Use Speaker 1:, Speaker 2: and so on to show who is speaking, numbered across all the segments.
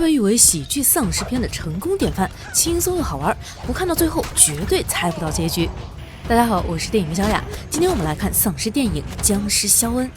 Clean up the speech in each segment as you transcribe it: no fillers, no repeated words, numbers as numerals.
Speaker 1: 被誉为喜剧丧尸片的成功典范，轻松又好玩，不看到最后绝对猜不到结局。大家好，我是电影小雅，今天我们来看丧尸电影《僵尸肖恩》。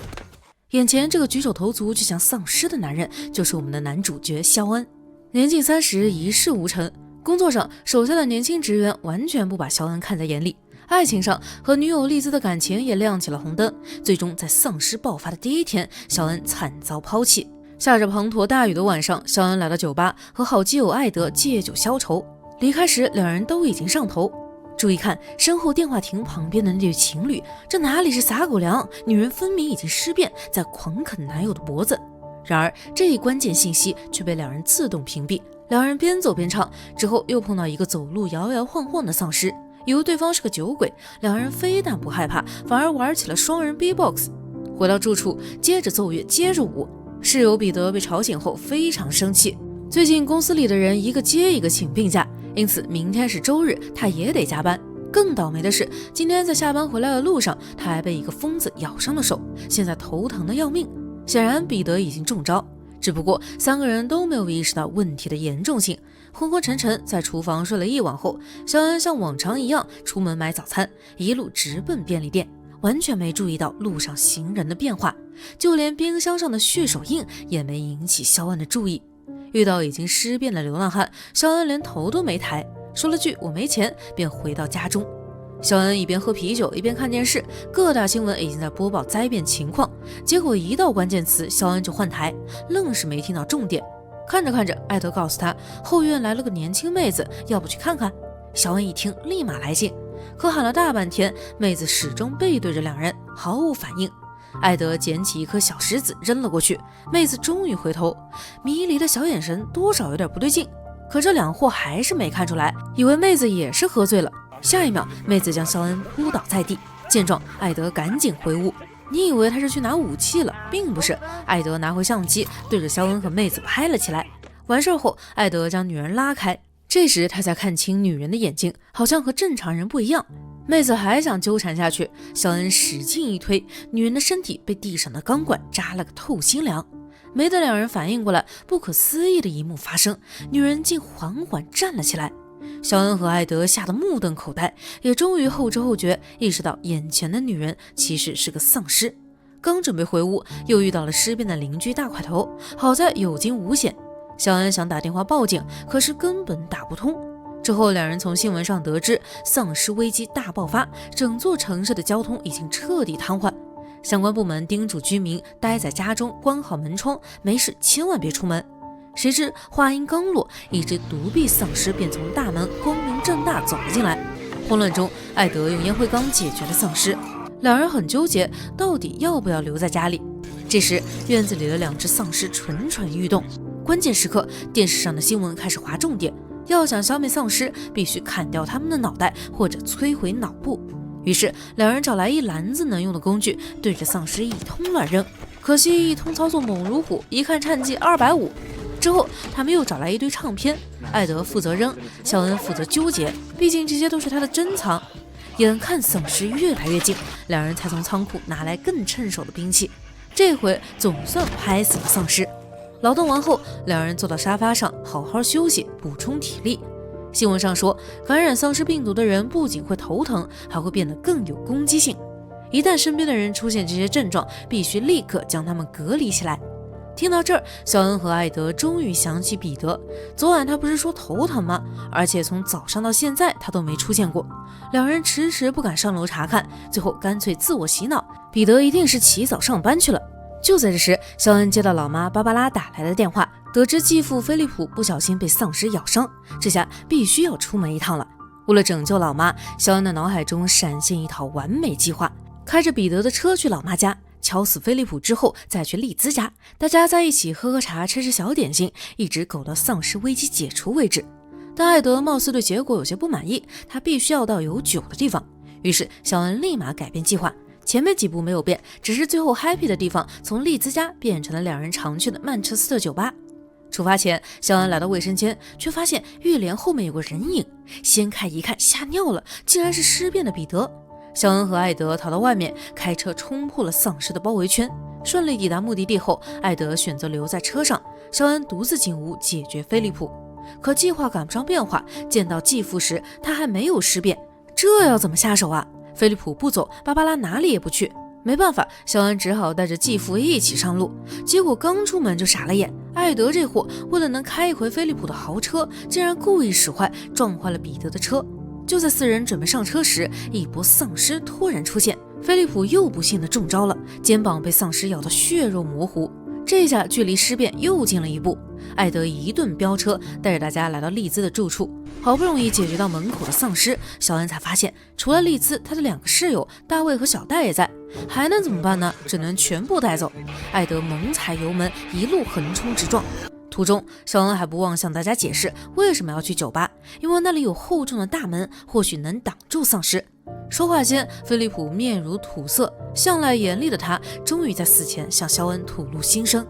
Speaker 1: 眼前这个举手投足就像丧尸的男人，就是我们的男主角肖恩。年近30，一事无成，工作上手下的年轻职员完全不把肖恩看在眼里，爱情上和女友丽兹的感情也亮起了红灯。最终在丧尸爆发的第一天，肖恩惨遭抛弃。下着滂沱大雨的晚上，肖恩来到酒吧和好基友艾德借酒消愁。离开时，两人都已经上头。注意看身后电话亭旁边的那对情侣，这哪里是撒狗粮，女人分明已经尸变，在狂啃男友的脖子。然而这一关键信息却被两人自动屏蔽。两人边走边唱，之后又碰到一个走路摇摇晃晃的丧尸，以为对方是个酒鬼，两人非但不害怕，反而玩起了双人 B-box。 回到住处，接着奏乐，接着舞。室友彼得被吵醒后非常生气，最近公司里的人一个接一个请病假，因此明天是周日，他也得加班。更倒霉的是，今天在下班回来的路上，他还被一个疯子咬伤了手，现在头疼的要命。显然彼得已经中招，只不过三个人都没有意识到问题的严重性。昏昏沉沉在厨房睡了一晚后，肖恩像往常一样出门买早餐，一路直奔便利店，完全没注意到路上行人的变化，就连冰箱上的血手印也没引起肖恩的注意。遇到已经尸变的流浪汉，肖恩连头都没抬，说了句我没钱，便回到家中。肖恩一边喝啤酒一边看电视，各大新闻已经在播报灾变情况，结果一到关键词，肖恩就换台，愣是没听到重点。看着看着，艾德告诉他后院来了个年轻妹子，要不去看看。肖恩一听立马来劲，可喊了大半天，妹子始终背对着两人，毫无反应。艾德捡起一颗小石子扔了过去，妹子终于回头，迷离的小眼神多少有点不对劲，可这两货还是没看出来，以为妹子也是喝醉了。下一秒，妹子将肖恩扑倒在地。见状，艾德赶紧回屋。你以为他是去拿武器了，并不是。艾德拿回相机，对着肖恩和妹子拍了起来。完事后，艾德将女人拉开，这时他才看清女人的眼睛，好像和正常人不一样。妹子还想纠缠下去，肖恩使劲一推，女人的身体被地上的钢管扎了个透心凉。没等两人反应过来，不可思议的一幕发生，女人竟缓缓站了起来。肖恩和艾德吓得目瞪口呆，也终于后知后觉，意识到眼前的女人其实是个丧尸。刚准备回屋，又遇到了尸变的邻居大块头，好在有惊无险。肖恩想打电话报警，可是根本打不通。之后两人从新闻上得知，丧尸危机大爆发，整座城市的交通已经彻底瘫痪。相关部门叮嘱居民待在家中，关好门窗，没事千万别出门。谁知话音刚落，一只独臂丧尸便从大门光明正大走了进来。混乱中，艾德用烟灰缸解决了丧尸。两人很纠结，到底要不要留在家里。这时院子里的两只丧尸蠢蠢欲动。关键时刻，电视上的新闻开始划重点，要想消灭丧尸，必须砍掉他们的脑袋或者摧毁脑部。于是两人找来一篮子能用的工具，对着丧尸一通乱扔。可惜一通操作猛如虎，一看颤绩250。之后他们又找来一堆唱片，艾德负责扔，肖恩负责纠结，毕竟这些都是他的珍藏。眼看丧尸越来越近，两人才从仓库拿来更趁手的兵器，这回总算拍死了丧尸。劳动完后，两人坐到沙发上好好休息，补充体力。新闻上说，感染丧尸病毒的人不仅会头疼，还会变得更有攻击性。一旦身边的人出现这些症状，必须立刻将他们隔离起来。听到这儿，肖恩和艾德终于想起彼得。昨晚他不是说头疼吗？而且从早上到现在他都没出现过。两人迟迟不敢上楼查看，最后干脆自我洗脑，彼得一定是起早上班去了。就在这时，肖恩接到老妈芭芭拉打来的电话，得知继父菲利普不小心被丧尸咬伤，这下必须要出门一趟了。为了拯救老妈，肖恩的脑海中闪现一套完美计划，开着彼得的车去老妈家，敲死菲利普之后再去丽兹家，大家在一起喝喝茶，吃吃小点心，一直苟到丧尸危机解除为止。但艾德貌似对结果有些不满意，他必须要到有酒的地方。于是肖恩立马改变计划，前面几步没有变，只是最后 happy 的地方从丽兹家变成了两人常去的曼彻斯特酒吧。出发前，肖恩来到卫生间，却发现浴帘后面有个人影，掀开一看，吓尿了，竟然是尸变的彼得。肖恩和艾德逃到外面，开车冲破了丧尸的包围圈，顺利抵达目的地后，艾德选择留在车上，肖恩独自进屋解决菲利普。可计划赶不上变化，见到继父时，他还没有尸变，这要怎么下手啊？菲利普不走，芭芭拉哪里也不去。没办法，肖恩只好带着继父一起上路。结果刚出门就傻了眼，艾德这货为了能开一回菲利普的豪车，竟然故意使坏，撞坏了彼得的车。就在四人准备上车时，一波丧尸突然出现，菲利普又不幸的中招了，肩膀被丧尸咬得血肉模糊。这下距离尸变又近了一步。艾德一顿飙车，带着大家来到丽兹的住处。好不容易解决到门口的丧尸，肖恩才发现除了丽兹，他的2个室友大卫和小戴也在，还能怎么办呢？只能全部带走。艾德猛踩油门，一路横冲直撞。途中，肖恩还不忘向大家解释为什么要去酒吧，因为那里有厚重的大门，或许能挡住丧尸。说话间，菲利普面如土色，向来严厉的他终于在死前向肖恩吐露心声。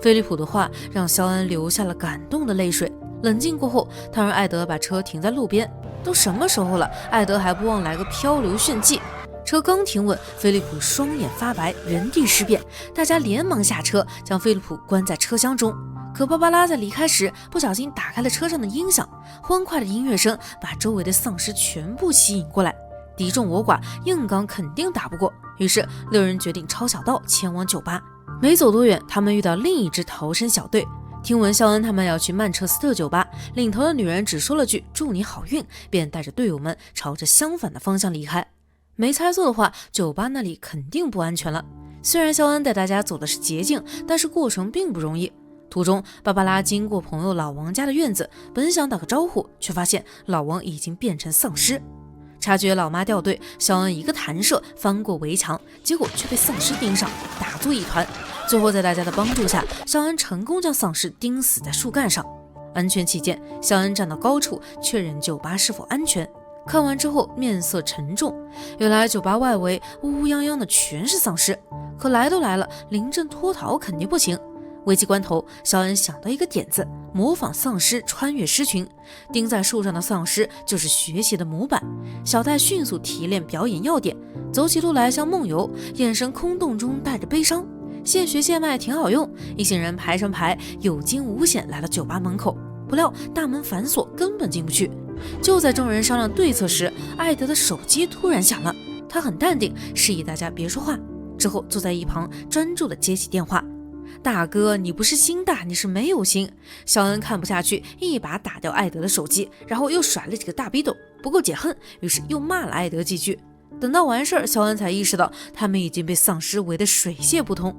Speaker 1: 菲利普的话让肖恩流下了感动的泪水。冷静过后，他让艾德把车停在路边。都什么时候了，艾德还不忘来个漂流炫技。车刚停稳，菲利普双眼发白，原地尸变。大家连忙下车，将菲利普关在车厢中。可芭芭拉在离开时不小心打开了车上的音响，欢快的音乐声把周围的丧尸全部吸引过来。敌众我寡，硬刚肯定打不过，于是6人决定抄小道前往酒吧。没走多远，他们遇到另一支逃生小队。听闻肖恩他们要去曼彻斯特酒吧，领头的女人只说了句祝你好运，便带着队友们朝着相反的方向离开。没猜错的话，酒吧那里肯定不安全了。虽然肖恩带大家走的是捷径，但是过程并不容易。途中，芭芭拉经过朋友老王家的院子，本想打个招呼，却发现老王已经变成丧尸。察觉老妈掉队，肖恩一个弹射翻过围墙，结果却被丧尸盯上，打作一团。最后在大家的帮助下，肖恩成功将丧尸钉死在树干上。安全起见，肖恩站到高处确认酒吧是否安全。看完之后面色沉重，原来酒吧外围乌乌泱泱的全是丧尸，可来都来了，临阵脱逃肯定不行。危急关头，肖恩想到一个点子，模仿丧尸穿越狮群，钉在树上的丧尸就是学习的模板。小戴迅速提炼表演要点，走起路来像梦游，眼神空洞中带着悲伤。现学现卖挺好用，一行人排成排，有惊无险来到酒吧门口。不料大门反锁，根本进不去。就在众人商量对策时，艾德的手机突然响了，他很淡定，示意大家别说话，之后坐在一旁专注地接起电话。大哥，你不是心大，你是没有心。肖恩看不下去，一把打掉艾德的手机，然后又甩了几个大逼斗，不够解恨，于是又骂了艾德几句。等到完事儿，肖恩才意识到他们已经被丧尸围得水泄不通。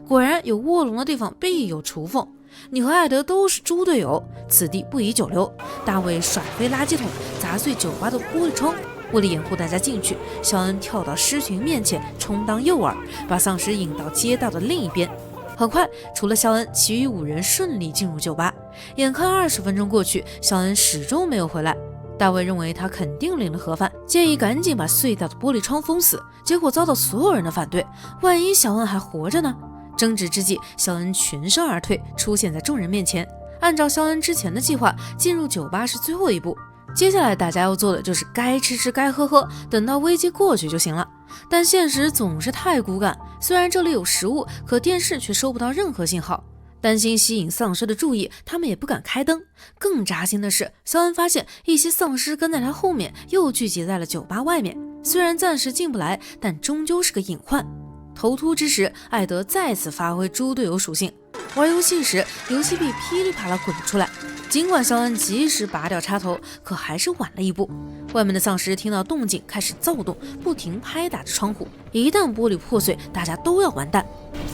Speaker 1: 果然有卧龙的地方必有雏凤，你和艾德都是猪队友，此地不宜久留。大卫甩飞垃圾桶，砸碎酒吧的玻璃窗。为了掩护大家进去，肖恩跳到狮群面前充当诱饵，把丧尸引到街道的另一边。很快，除了肖恩，其余5人顺利进入酒吧。眼看20分钟过去，肖恩始终没有回来。大卫认为他肯定领了盒饭，建议赶紧把碎掉的玻璃窗封死，结果遭到所有人的反对。万一小恩还活着呢？争执之际，肖恩全身而退，出现在众人面前。按照肖恩之前的计划，进入酒吧是最后一步，接下来大家要做的就是该吃吃该喝喝，等到危机过去就行了。但现实总是太骨感，虽然这里有食物，可电视却收不到任何信号。担心吸引丧尸的注意，他们也不敢开灯。更扎心的是，肖恩发现一些丧尸跟在他后面，又聚集在了酒吧外面。虽然暂时进不来，但终究是个隐患。头秃之时，艾德再次发挥猪队友属性。玩游戏时，游戏币噼里啪啦滚出来。尽管肖恩及时拔掉插头，可还是晚了一步。外面的丧尸听到动静开始躁动，不停拍打着窗户。一旦玻璃破碎，大家都要完蛋。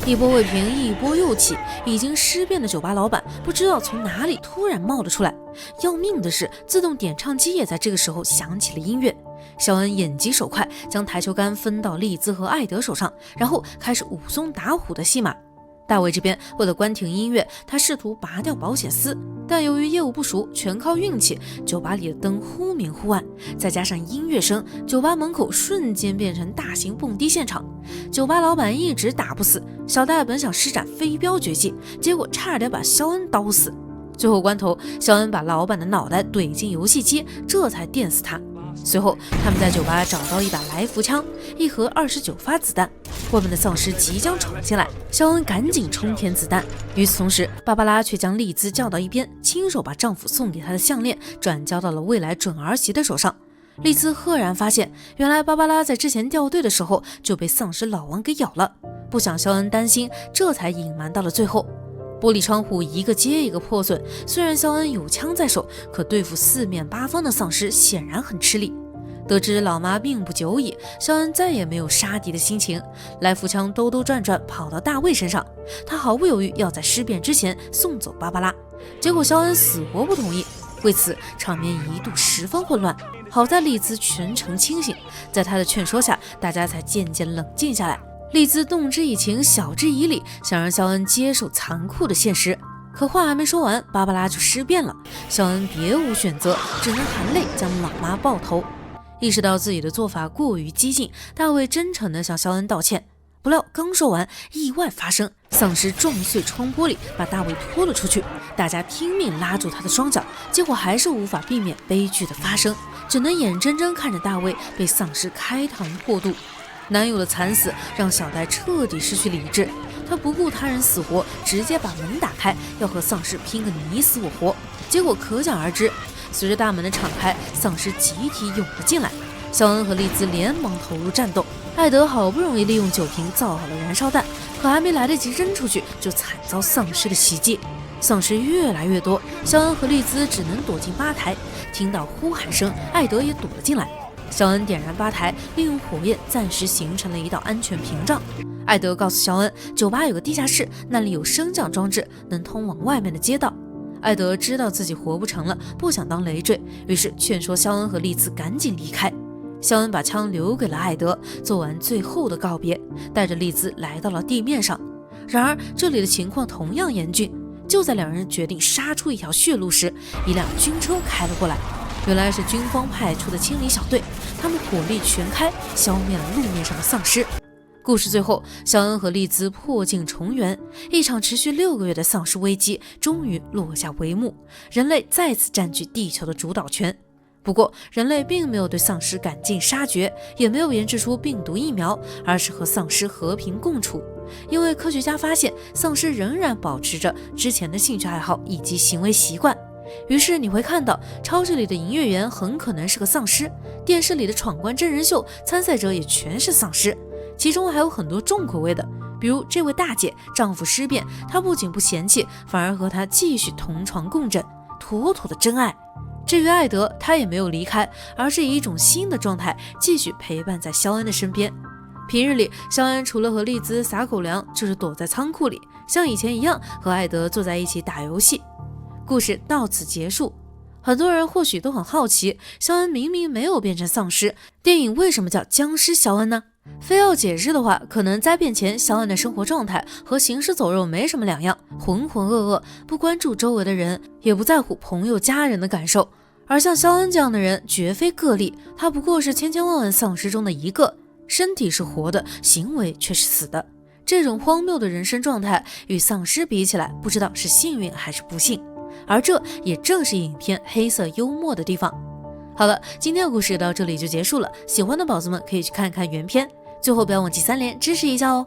Speaker 1: 一波未平，一波又起。已经尸变的酒吧老板不知道从哪里突然冒了出来。要命的是，自动点唱机也在这个时候响起了音乐。肖恩眼疾手快，将台球杆分到丽兹和艾德手上，然后开始武松打虎的戏码。大卫这边为了关停音乐，他试图拔掉保险丝，但由于业务不熟，全靠运气，酒吧里的灯忽明忽暗，再加上音乐声，酒吧门口瞬间变成大型蹦迪现场。酒吧老板一直打不死，小戴本想施展飞镖绝技，结果差点把肖恩刀死。最后关头，肖恩把老板的脑袋怼进游戏机，这才电死他。随后他们在酒吧找到一把来福枪，一盒29发子弹，外面的丧尸即将闯进来，肖恩赶紧冲填子弹。与此同时，芭芭拉却将丽兹叫到一边，亲手把丈夫送给她的项链转交到了未来准儿媳的手上。丽兹赫然发现，原来芭芭拉在之前掉队的时候就被丧尸老王给咬了，不想肖恩担心，这才隐瞒到了最后。玻璃窗户一个接一个破损，虽然肖恩有枪在手，可对付四面八方的丧尸显然很吃力。得知老妈病不久矣，肖恩再也没有杀敌的心情，来福枪兜兜转转跑到大卫身上，他毫不犹豫要在尸变之前送走芭芭拉，结果肖恩死活不同意，为此场面一度十分混乱。好在丽兹全程清醒，在他的劝说下，大家才渐渐冷静下来。丽兹动之以情，晓之以理，想让肖恩接受残酷的现实。可话还没说完，芭芭拉就尸变了，肖恩别无选择，只能含泪将老妈抱头。意识到自己的做法过于激进，大卫真诚地向肖恩道歉。不料刚说完，意外发生，丧尸撞碎窗玻璃，把大卫拖了出去。大家拼命拉住他的双脚，结果还是无法避免悲剧的发生，只能眼睁睁看着大卫被丧尸开膛破肚。男友的惨死让小戴彻底失去理智，他不顾他人死活，直接把门打开，要和丧尸拼个你死我活。结果可想而知，随着大门的敞开，丧尸集体涌了进来。肖恩和丽兹连忙投入战斗，艾德好不容易利用酒瓶造好了燃烧弹，可还没来得及扔出去，就惨遭丧尸的袭击。丧尸越来越多，肖恩和丽兹只能躲进吧台。听到呼喊声，艾德也躲了进来。肖恩点燃吧台，利用火焰暂时形成了一道安全屏障。艾德告诉肖恩，酒吧有个地下室，那里有升降装置，能通往外面的街道。艾德知道自己活不成了，不想当累赘，于是劝说肖恩和丽兹赶紧离开。肖恩把枪留给了艾德，做完最后的告别，带着丽兹来到了地面上。然而这里的情况同样严峻，就在两人决定杀出一条血路时，一辆军车开了过来。原来是军方派出的清理小队，他们火力全开，消灭了路面上的丧尸。故事最后，肖恩和丽兹破镜重圆，一场持续6个月的丧尸危机终于落下帷幕，人类再次占据地球的主导权。不过，人类并没有对丧尸赶尽杀绝，也没有研制出病毒疫苗，而是和丧尸和平共处。因为科学家发现，丧尸仍然保持着之前的兴趣爱好以及行为习惯。于是你会看到，超市里的营业员很可能是个丧尸，电视里的闯关真人秀参赛者也全是丧尸，其中还有很多重口味的，比如这位大姐丈夫尸变，她不仅不嫌弃，反而和他继续同床共枕，妥妥的真爱。至于艾德，他也没有离开，而是以一种新的状态继续陪伴在肖恩的身边。平日里，肖恩除了和丽兹撒狗粮，就是躲在仓库里，像以前一样和艾德坐在一起打游戏。故事到此结束。很多人或许都很好奇，肖恩明明没有变成丧尸，电影为什么叫僵尸肖恩呢？非要解释的话，可能灾变前肖恩的生活状态和行尸走肉没什么两样，浑浑噩噩，不关注周围的人，也不在乎朋友家人的感受。而像肖恩这样的人绝非个例，他不过是千千万万丧尸中的一个，身体是活的，行为却是死的。这种荒谬的人生状态与丧尸比起来，不知道是幸运还是不幸。而这也正是影片黑色幽默的地方。好了，今天的故事到这里就结束了，喜欢的宝子们可以去看看原片，最后不要忘记3连支持一下哦。